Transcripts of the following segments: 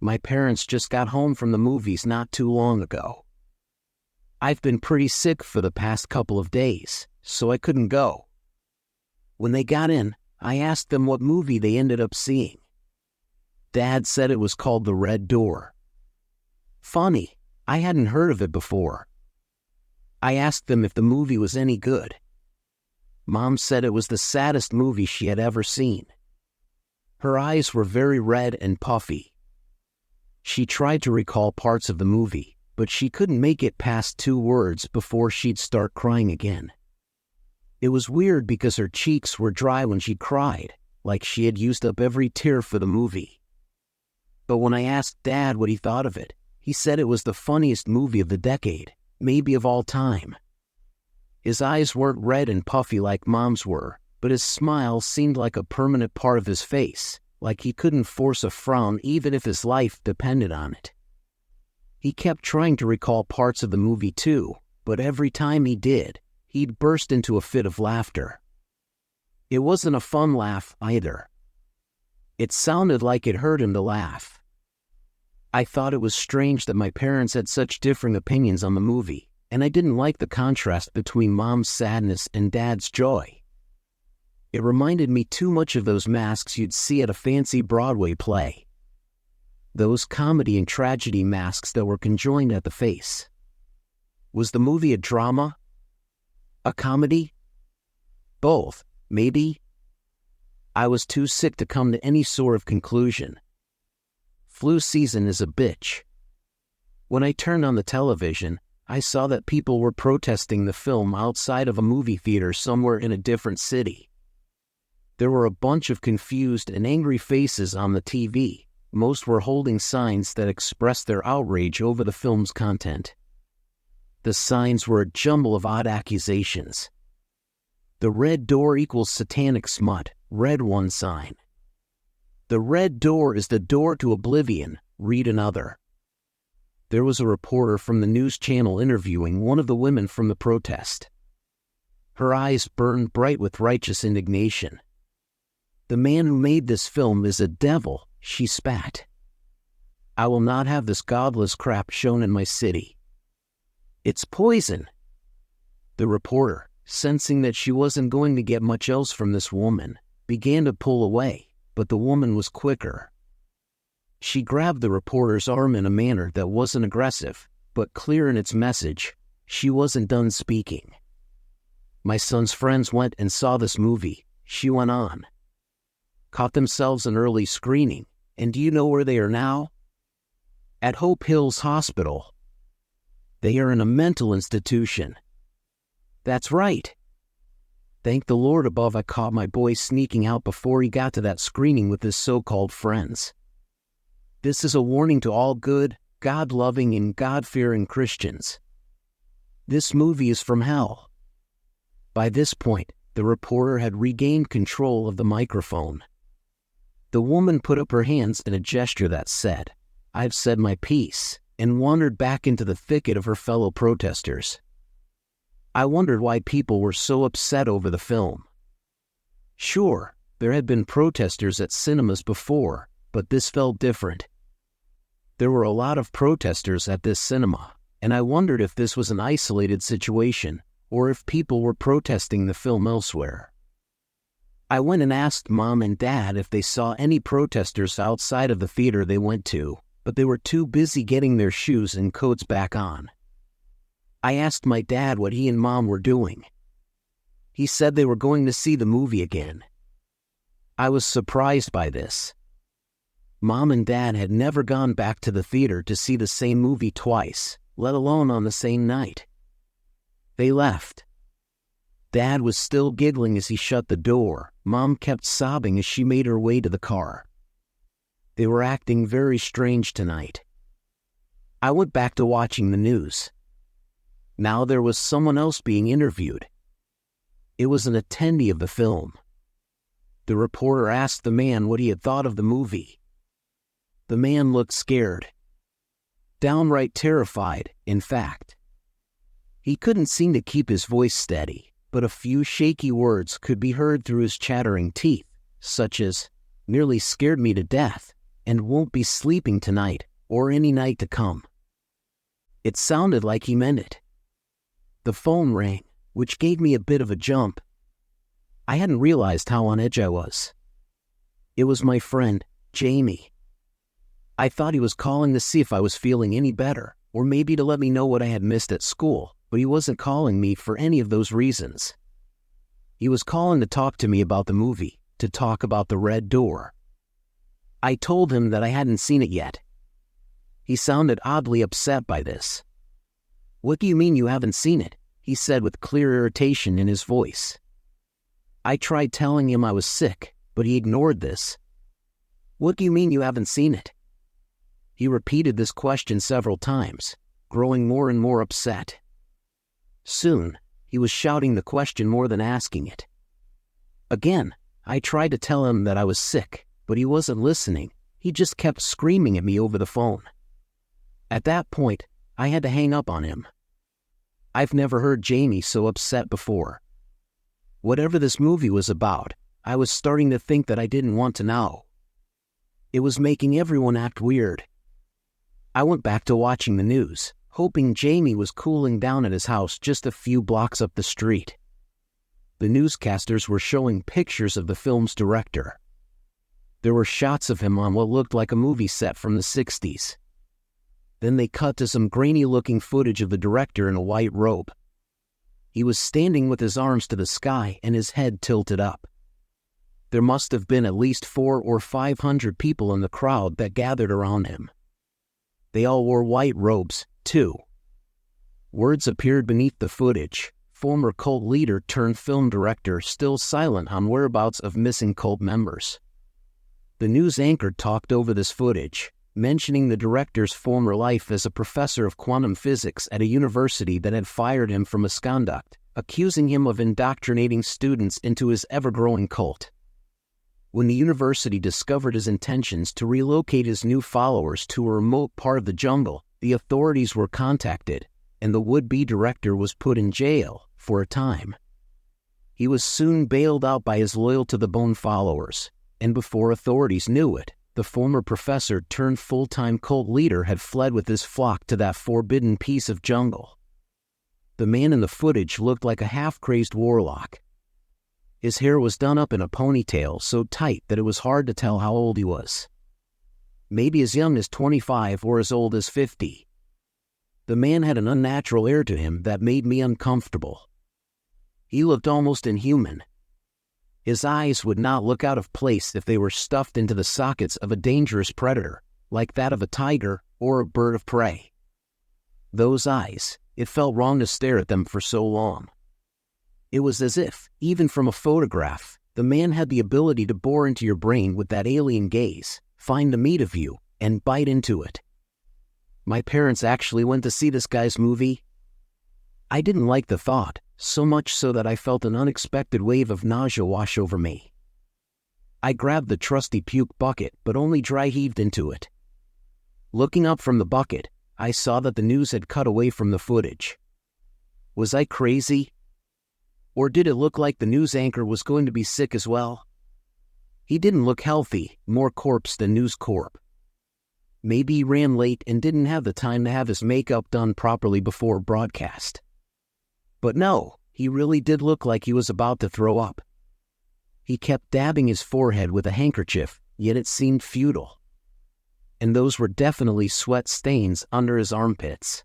My parents just got home from the movies not too long ago. I've been pretty sick for the past couple of days, so I couldn't go. When they got in, I asked them what movie they ended up seeing. Dad said it was called The Red Door. Funny, I hadn't heard of it before. I asked them if the movie was any good. Mom said it was the saddest movie she had ever seen. Her eyes were very red and puffy. She tried to recall parts of the movie, but she couldn't make it past 2 words before she'd start crying again. It was weird because her cheeks were dry when she cried, like she had used up every tear for the movie. But when I asked Dad what he thought of it, he said it was the funniest movie of the decade, maybe of all time. His eyes weren't red and puffy like Mom's were, but his smile seemed like a permanent part of his face, like he couldn't force a frown even if his life depended on it. He kept trying to recall parts of the movie too, but every time he did, he'd burst into a fit of laughter. It wasn't a fun laugh either. It sounded like it hurt him to laugh. I thought it was strange that my parents had such differing opinions on the movie, and I didn't like the contrast between Mom's sadness and Dad's joy. It reminded me too much of those masks you'd see at a fancy Broadway play. Those comedy and tragedy masks that were conjoined at the face. Was the movie a drama? A comedy? Both, maybe? I was too sick to come to any sort of conclusion. Flu season is a bitch. When I turned on the television, I saw that people were protesting the film outside of a movie theater somewhere in a different city. There were a bunch of confused and angry faces on the TV. Most were holding signs that expressed their outrage over the film's content. The signs were a jumble of odd accusations. The red door equals satanic smut, read one sign. The red door is the door to oblivion, read another. There was a reporter from the news channel interviewing one of the women from the protest. Her eyes burned bright with righteous indignation. The man who made this film is a devil, she spat. I will not have this godless crap shown in my city. It's poison. The reporter, sensing that she wasn't going to get much else from this woman, began to pull away, but the woman was quicker. She grabbed the reporter's arm in a manner that wasn't aggressive, but clear in its message. She wasn't done speaking. My son's friends went and saw this movie, she went on. Caught themselves an early screening, and do you know where they are now? At Hope Hills Hospital. They are in a mental institution. That's right. Thank the Lord above I caught my boy sneaking out before he got to that screening with his so-called friends. This is a warning to all good, God-loving and God-fearing Christians. This movie is from hell. By this point, the reporter had regained control of the microphone. The woman put up her hands in a gesture that said, "I've said my piece," and wandered back into the thicket of her fellow protesters. I wondered why people were so upset over the film. Sure, there had been protesters at cinemas before, but this felt different. There were a lot of protesters at this cinema, and I wondered if this was an isolated situation, or if people were protesting the film elsewhere. I went and asked Mom and Dad if they saw any protesters outside of the theater they went to, but they were too busy getting their shoes and coats back on. I asked my dad what he and Mom were doing. He said they were going to see the movie again. I was surprised by this. Mom and Dad had never gone back to the theater to see the same movie twice, let alone on the same night. They left. Dad was still giggling as he shut the door. Mom kept sobbing as she made her way to the car. They were acting very strange tonight. I went back to watching the news. Now there was someone else being interviewed. It was an attendee of the film. The reporter asked the man what he had thought of the movie. The man looked scared. Downright terrified, in fact. He couldn't seem to keep his voice steady, but a few shaky words could be heard through his chattering teeth, such as, "Nearly scared me to death," and won't be sleeping tonight or any night to come." It sounded like he meant it. The phone rang, which gave me a bit of a jump. I hadn't realized how on edge I was. It was my friend, Jamie. I thought he was calling to see if I was feeling any better, or maybe to let me know what I had missed at school, but he wasn't calling me for any of those reasons. He was calling to talk to me about the movie, to talk about The Red Door. I told him that I hadn't seen it yet. He sounded oddly upset by this. "What do you mean you haven't seen it?" he said with clear irritation in his voice. I tried telling him I was sick, but he ignored this. "What do you mean you haven't seen it?" He repeated this question several times, growing more and more upset. Soon, he was shouting the question more than asking it. Again, I tried to tell him that I was sick, but he wasn't listening. He just kept screaming at me over the phone. At that point, I had to hang up on him. I've never heard Jamie so upset before. Whatever this movie was about, I was starting to think that I didn't want to know. It was making everyone act weird. I went back to watching the news, hoping Jamie was cooling down at his house just a few blocks up the street. The newscasters were showing pictures of the film's director. There were shots of him on what looked like a movie set from the 60s. Then they cut to some grainy-looking footage of the director in a white robe. He was standing with his arms to the sky and his head tilted up. There must have been at least 400 or 500 people in the crowd that gathered around him. They all wore white robes, too. Words appeared beneath the footage. Former cult leader turned film director still silent on whereabouts of missing cult members. The news anchor talked over this footage, mentioning the director's former life as a professor of quantum physics at a university that had fired him for misconduct, accusing him of indoctrinating students into his ever-growing cult. When the university discovered his intentions to relocate his new followers to a remote part of the jungle, the authorities were contacted, and the would-be director was put in jail for a time. He was soon bailed out by his loyal-to-the-bone followers, and before authorities knew it, the former professor turned full-time cult leader had fled with his flock to that forbidden piece of jungle. The man in the footage looked like a half-crazed warlock. His hair was done up in a ponytail so tight that it was hard to tell how old he was. Maybe as young as 25 or as old as 50. The man had an unnatural air to him that made me uncomfortable. He looked almost inhuman. His eyes would not look out of place if they were stuffed into the sockets of a dangerous predator, like that of a tiger or a bird of prey. Those eyes, it felt wrong to stare at them for so long. It was as if, even from a photograph, the man had the ability to bore into your brain with that alien gaze, find the meat of you, and bite into it. My parents actually went to see this guy's movie. I didn't like the thought, so much so that I felt an unexpected wave of nausea wash over me. I grabbed the trusty puke bucket, but only dry heaved into it. Looking up from the bucket, I saw that the news had cut away from the footage. Was I crazy? Or did it look like the news anchor was going to be sick as well? He didn't look healthy, more corpse than News Corp. Maybe he ran late and didn't have the time to have his makeup done properly before broadcast. But no, he really did look like he was about to throw up. He kept dabbing his forehead with a handkerchief, yet it seemed futile. And those were definitely sweat stains under his armpits.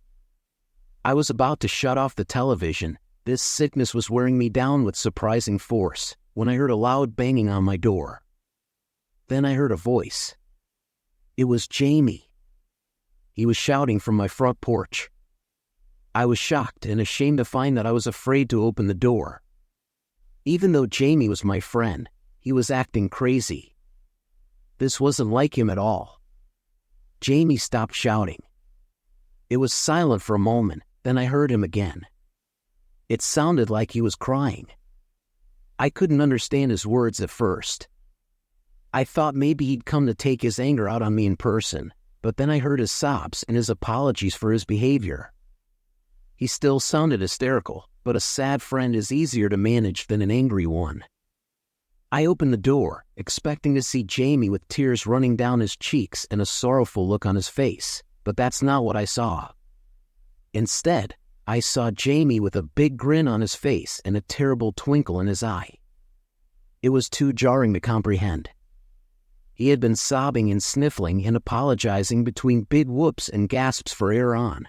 I was about to shut off the television. This sickness was wearing me down with surprising force, when I heard a loud banging on my door. Then I heard a voice. It was Jamie. He was shouting from my front porch. I was shocked and ashamed to find that I was afraid to open the door. Even though Jamie was my friend, he was acting crazy. This wasn't like him at all. Jamie stopped shouting. It was silent for a moment, then I heard him again. It sounded like he was crying. I couldn't understand his words at first. I thought maybe he'd come to take his anger out on me in person, but then I heard his sobs and his apologies for his behavior. He still sounded hysterical, but a sad friend is easier to manage than an angry one. I opened the door, expecting to see Jamie with tears running down his cheeks and a sorrowful look on his face, but that's not what I saw. Instead, I saw Jamie with a big grin on his face and a terrible twinkle in his eye. It was too jarring to comprehend. He had been sobbing and sniffling and apologizing between big whoops and gasps for air on.